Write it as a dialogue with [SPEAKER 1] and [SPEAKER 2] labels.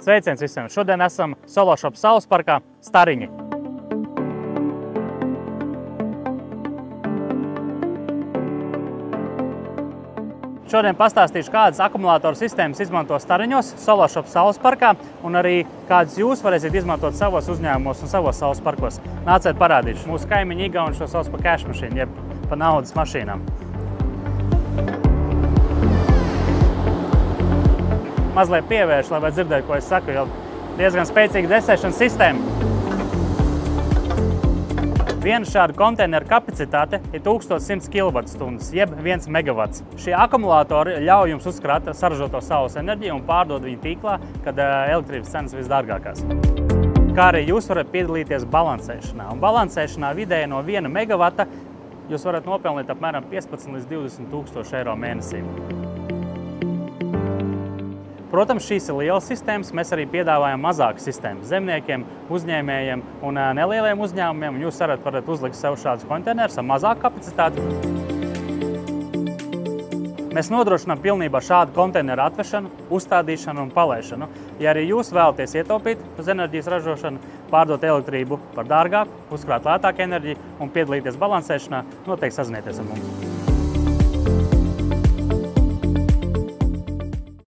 [SPEAKER 1] Sveiciens visiem! Šodien esam Sološop saules parkā Stariņi. Šodien pastāstīšu, kādas akumulātoru sistēmas izmanto Stariņos, Sološop saules parkā, un arī kādas jūs varēsiet izmantot savos uzņēmumos un savos saules parkos. Nāciet parādīšu. Mūsu kaimiņi Igauni šo sauc par cash mašīnu, jeb pa naudas mašīnām. Mazliet pievēršu, lai var dzirdēt, ko es saku, jo diezgan spēcīga desēšanas sistēma. Viena šāda konteineru kapacitāte ir 1100 kWh, jeb 1 MW. Šie akumulātori ļauj jums uzkrāt saražoto saules enerģiju un pārdot viņu tīklā, kad elektrības cenas visdārgākās. Kā arī jūs varat piedalīties balansēšanā. Un balansēšanā vidēji no 1 MW jūs varat nopelnīt apmēram 15 līdz 20 tūkstoši eiro mēnesī. Protams, šīs ir lielas sistēmas, mēs arī piedāvājam mazākas sistēmas zemniekiem, uzņēmējiem un nelieliem uzņēmumiem. Jūs varat uzlikt sev šādus konteinerus ar mazāku kapacitāti. Mēs nodrošinām pilnībā šādu konteineru atvešanu, uzstādīšanu un palaišanu. Ja arī jūs vēlaties ietaupīt uz enerģijas ražošanu, pārdot elektrību par dārgāku, uzkrāt lētāku enerģiju un piedalīties balansēšanā, noteikti sazinieties ar mums.